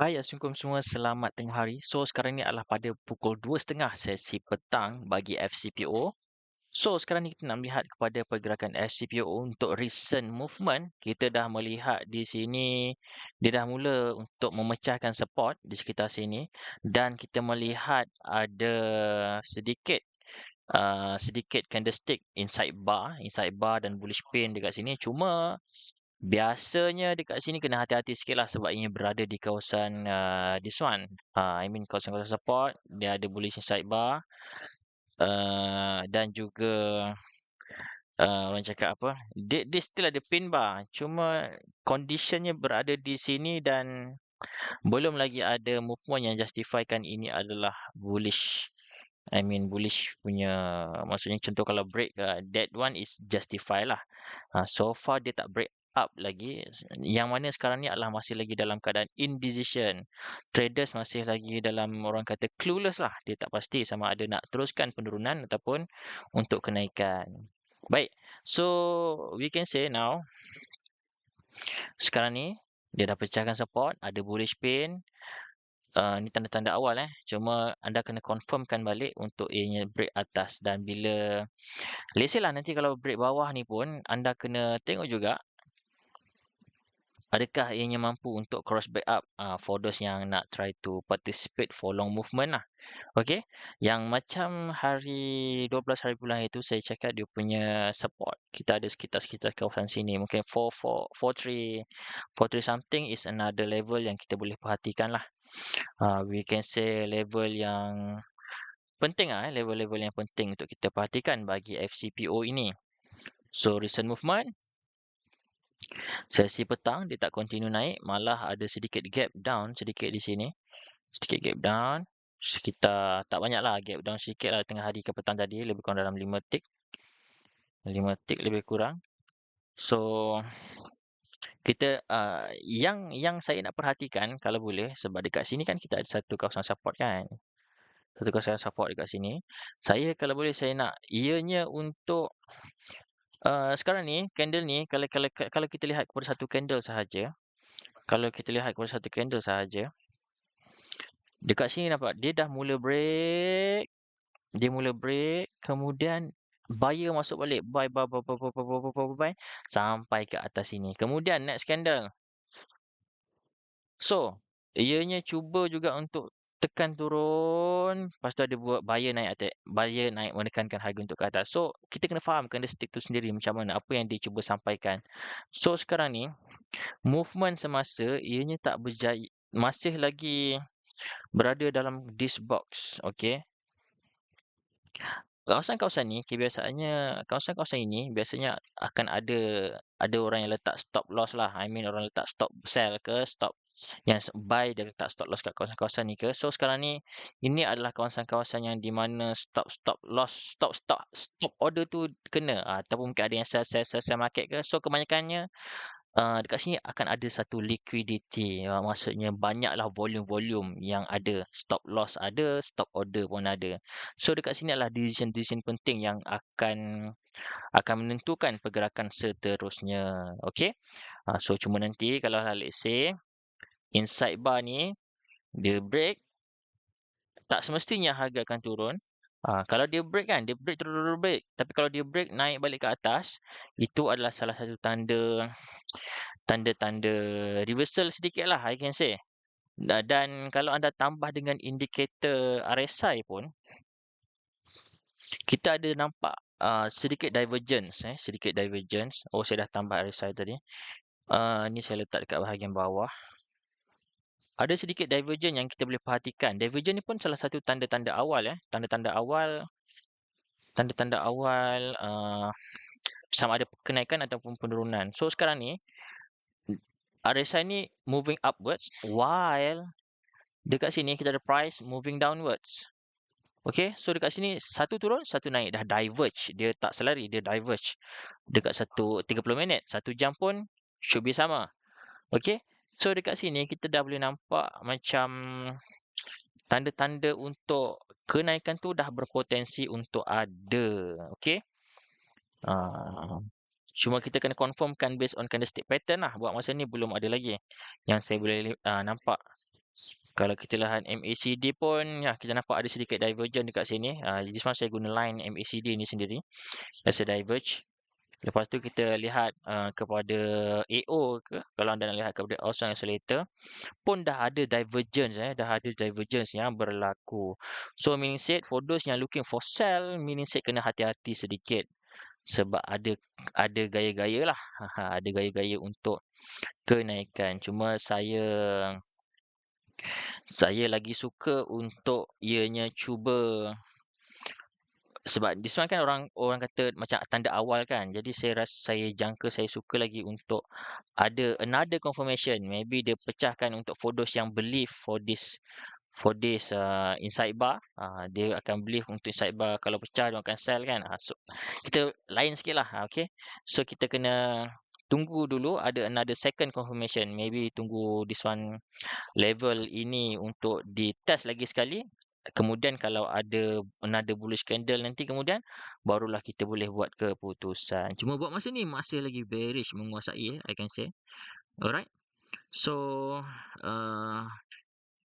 Hai, Assalamualaikum semua. Selamat tengah hari. So, sekarang ni adalah pada pukul 2:30 sesi petang bagi FCPO. So, sekarang ni kita nak melihat kepada pergerakan FCPO untuk recent movement. Kita dah melihat di sini, dia dah mula untuk memecahkan support di sekitar sini. Dan kita melihat ada sedikit sedikit candlestick inside bar dan bullish pin dekat sini. Cuma biasanya dekat sini kena hati-hati sikit lah sebab ini berada di kawasan this one. I mean kawasan-kawasan support. Dia ada bullish inside bar. Dan juga orang cakap apa? Dia still ada pin bar. Cuma conditionnya berada di sini dan belum lagi ada movement yang justifikan ini adalah bullish. I mean bullish punya, maksudnya contoh kalau break, that one is justify lah. So far dia tak break up lagi. Yang mana sekarang ni adalah masih lagi dalam keadaan indecision. Traders masih lagi dalam, orang kata, clueless lah. Dia tak pasti sama ada nak teruskan penurunan ataupun untuk kenaikan. Baik. So we can say now sekarang ni dia dah pecahkan support, ada bullish pin. Ni tanda-tanda awal Cuma anda kena confirmkan balik untuk ianya break atas, dan bila let's say lah nanti kalau break bawah ni pun anda kena tengok juga adakah ianya mampu untuk cross back up, for those yang nak try to participate for long movement lah. Okay. Yang macam hari 12 hari bulan itu saya cakap dia punya support. Kita ada sekitar kawasan sini. Mungkin 43 something is another level yang kita boleh perhatikan lah. We can say level yang penting level-level yang penting untuk kita perhatikan bagi FCPO ini. So recent movement, sesi petang dia tak continue naik, malah ada sedikit gap down sedikit di sini. Sedikit gap down, sekitar tak banyak lah, gap down sedikit lah tengah hari ke petang tadi, lebih kurang dalam 5 tick. 5 tick lebih kurang. So kita yang saya nak perhatikan kalau boleh, sebab dekat sini kan kita ada satu kawasan support kan. Satu kawasan support dekat sini. Saya kalau boleh saya nak ianya untuk sekarang ni candle ni, kalau kita lihat kepada satu candle sahaja, dekat sini nampak dia dah mula break, kemudian buyer masuk balik, buy sampai ke atas sini. Kemudian next candle. So, ianya cuba juga untuk tekan turun, lepas tu ada buat buyer naik atas, buyer naik menekankan harga untuk ke atas. So, kita kena faham candlestick tu sendiri macam mana, apa yang dia cuba sampaikan. So, sekarang ni movement semasa ianya tak berjaya, masih lagi berada dalam this box, okey. Kawasan-kawasan ni kebiasaannya, kawasan-kawasan ini biasanya akan ada orang yang letak stop loss lah. I mean orang letak stop sell ke, stop yang buy dia letak stop loss kat kawasan-kawasan ni ke. So sekarang ni ini adalah kawasan-kawasan yang di mana stop loss, stop order tu kena, ataupun mungkin ada yang sell market ke. So kebanyakannya dekat sini akan ada satu liquidity, maksudnya banyaklah volume-volume yang ada, stop loss ada, stop order pun ada. So dekat sini adalah decision penting yang akan menentukan pergerakan seterusnya. Okay. So cuma nanti kalau let's say inside bar ni dia break, tak semestinya harga akan turun. Kalau dia break kan, dia break terus break. Tapi kalau dia break naik balik ke atas, itu adalah salah satu tanda-tanda reversal sedikit lah, I can say. Dan kalau anda tambah dengan indikator RSI pun, kita ada nampak sedikit divergence. Oh, saya dah tambah RSI tadi. Ni saya letak dekat bahagian bawah. Ada sedikit divergence yang kita boleh perhatikan. Divergence ni pun salah satu tanda-tanda awal. Tanda-tanda awal sama ada kenaikan ataupun penurunan. So sekarang ni RSI ni moving upwards, while dekat sini kita ada price moving downwards. Okay, so dekat sini satu turun, satu naik, dah diverge. Dia tak selari, dia diverge. Dekat 30 minit, 1 jam pun should be sama. Okay, so dekat sini kita dah boleh nampak macam tanda-tanda untuk kenaikan tu dah berpotensi untuk ada. Okay. Cuma kita kena confirmkan based on candlestick pattern lah. Buat masa ni belum ada lagi yang saya boleh nampak. Kalau kita lihat MACD pun, ya, kita nampak ada sedikit divergence dekat sini. Jadi semua saya guna line MACD ni sendiri as a diverge. Lepas tu kita lihat kepada AO ke, kalau anda nak lihat kepada Austin Oscillator pun dah ada divergence, dah ada divergence yang berlaku. So meaning said, for those yang looking for sell, meaning said kena hati-hati sedikit sebab ada gaya-gaya lah. Ada gaya-gaya untuk kenaikan. Cuma saya lagi suka untuk ianya cuba, sebab this one kan orang kata macam tanda awal kan. Jadi saya jangka, saya suka lagi untuk ada another confirmation. Maybe dia pecahkan untuk for those yang believe for this inside bar. Dia akan believe untuk inside bar, kalau pecah dia akan sell kan. So kita lain sikit lah. Okay, so kita kena tunggu dulu ada another second confirmation. Maybe tunggu this one level ini untuk ditest lagi sekali. Kemudian kalau ada another bullish candle nanti kemudian, barulah kita boleh buat keputusan. Cuma buat masa ni masih lagi bearish menguasai, I can say. Alright. So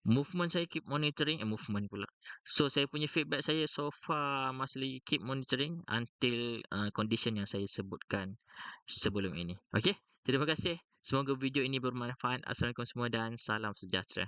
movement saya keep monitoring, movement pula. So saya punya feedback saya so far masih lagi keep monitoring until condition yang saya sebutkan sebelum ini. Okay, terima kasih. Semoga video ini bermanfaat. Assalamualaikum semua dan salam sejahtera.